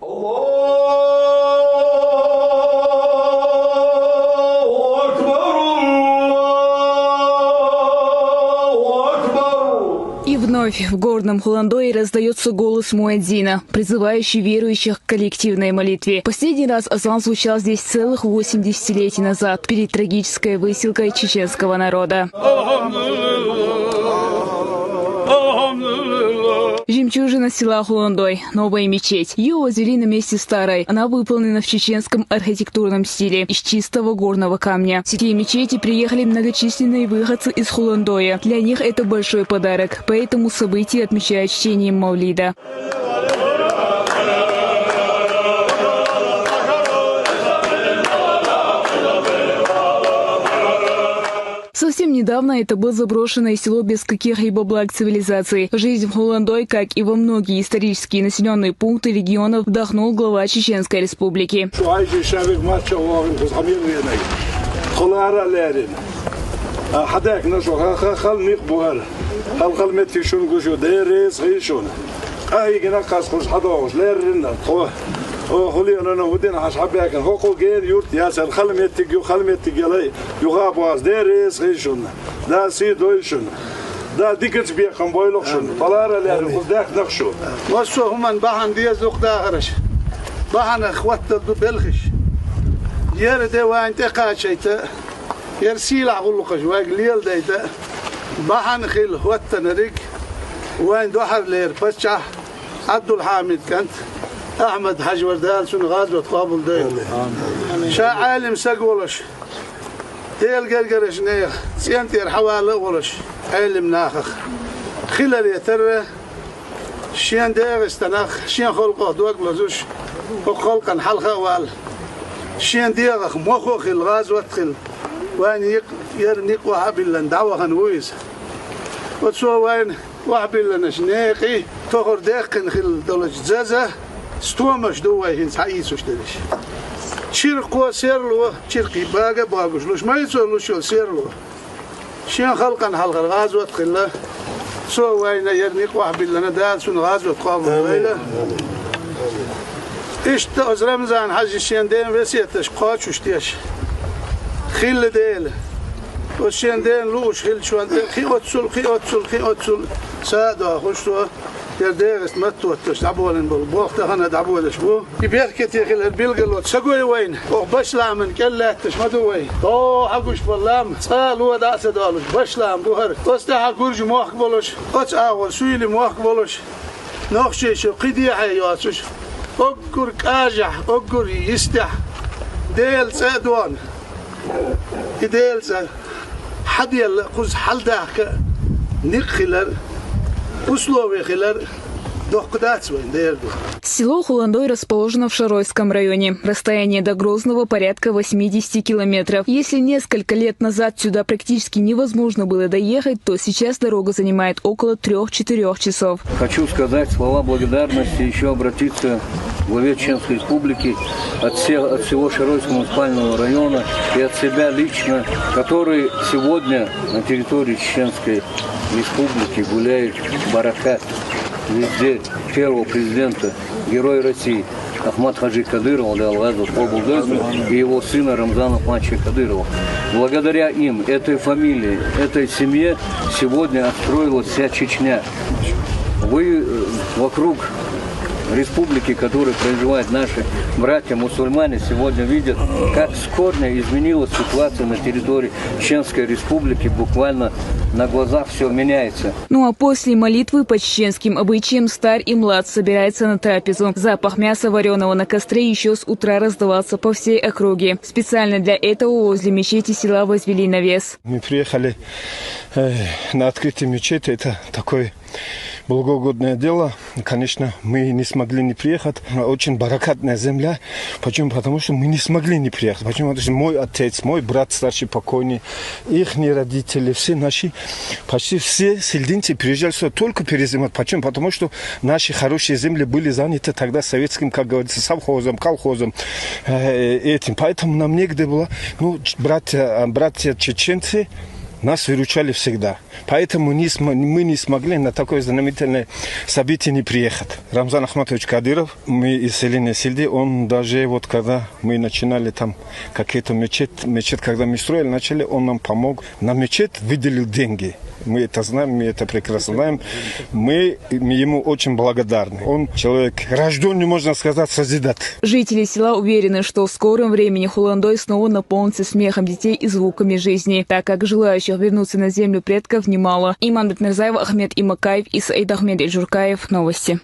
И вновь в горном Хуландое раздается голос муэдзина, призывающий верующих к коллективной молитве. Последний раз азан звучал здесь целых 8 десятилетий назад, перед трагической высылкой чеченского народа. Жемчужина села Хуландой, новая мечеть. Ее возвели на месте старой. Она выполнена в чеченском архитектурном стиле, из чистого горного камня. В сети мечети приехали многочисленные выходцы из Хуландоя. Для них это большой подарок, поэтому событие отмечают чтением Мавлида. Совсем недавно это было заброшенное село без каких-либо благ цивилизации. Жизнь в Хуландой, как и во многие исторические населенные пункты регионов, вдохнул глава Чеченской Республики. خلينا نودين حسابك هوكو جين يورت ياسر خلمتك يلي يغاب واز ديريس غيشون دا سيدويشون دا ديكت بيكم بويلوشون طلار اللي خداك نخشو وسو هم بحن دي زوق داهرش بحن اخوات بلخش ير دي وين تقاشيت يرسيل عقلقش واقليل ديت بحن خيل هوت نريك وين دوحر لير بسچا عبد الحامد كانت أحمد حج وردال شن غازوة قابل ديل شا عالم سقولش ديل قرقرش نيخ سينتير حوالي ولش علم ناخخ خلال يتر شين ديغ استناخ شين خلقه دوق لزوش وخلقا حلقه وال شين ديغ مخو خل غازوة خل وين يرنيق وحبيلا دعوة هنويز وتسوى وين وحبيلا نشنيقي تخر ديق خل دولج زازة ستومش دوه هنس حقيسوش تدش شرقو سيرلو شرقي باقوش لوش ما يسولو شو سيرلو شين خلقا حلقا غازوة خلا سو وين يرنيق واحد لنا دال سن غازوة قابل ويلا اشت از رمضان حج شين دين وسيتش قاچوش تيش خل ديل وشين دين لوش خل شوان خي اوتسل سادا خوشتو يرديغست متوتش دعبولن بالبوخت هنا دعبولش بو يبيركت يا خل البلغلوت سقوي وين وبشلا من كلاتش مدوي او حقوش باللام صالو داس دالش بشلام دوهر استها كورج موخ بولش قص اول سويلي موخ بولش نخشي شو قدي حياتش اقر كاجح اقر يستح ديل سادوان ديل س حد يل خذ حل داك نخلر Село Хуландой расположено в Шаройском районе. Расстояние до Грозного порядка 80 километров. Если несколько лет назад сюда практически невозможно было доехать, то сейчас дорога занимает около 3-4 часов. Хочу сказать слова благодарности, еще обратиться к главе Чеченской Республики от всего Шаройского муниципального района и от себя лично, который сегодня на территории Чеченской Республики гуляет баракат. Везде первого президента, героя России Ахмад Хаджи Кадырова и его сына Рамзана Ахмадовича Кадырова. Благодаря им, этой фамилии, этой семье сегодня отстроилась вся Чечня. Вы вокруг республики, в которой проживают наши братья-мусульмане, сегодня видят, как с корня изменилась ситуация на территории Чеченской Республики. Буквально на глазах все меняется. Ну а после молитвы по чеченским обычаям старь и млад собирается на трапезу. Запах мяса, вареного на костре, еще с утра раздавался по всей округе. Специально для этого возле мечети села возвели навес. Мы приехали на открытие мечети. Это такое благогодное дело. Конечно, мы не смогли не приехать. Очень баракатная земля. Почему? Потому что мы не смогли не приехать. Почему? Потому что мой отец, мой брат старший покойный, их родители, все наши, почти все сельдинцы приезжали сюда только перезимать. Почему? Потому что наши хорошие земли были заняты тогда советским, как говорится, совхозом, колхозом, этим. Поэтому нам негде было. Ну, братья чеченцы, нас выручали всегда. Поэтому мы не смогли на такое знаменательное событие не приехать. Рамзан Ахматович Кадыров, мы из селения Сильды, он даже вот когда мы начинали там какие-то мечеть, когда мы строили, начали, он нам помог. На мечеть выделил деньги. Мы это знаем, мы это прекрасно знаем. Мы ему очень благодарны. Он человек рожденный, можно сказать, созидатель. Жители села уверены, что в скором времени Хуландой снова наполнится смехом детей и звуками жизни, так как желающих вернуться на землю предков немало. Иман Бекмирзаева, Ахмед Имакаев и Саид Ахмед Эльжуркаев. Новости.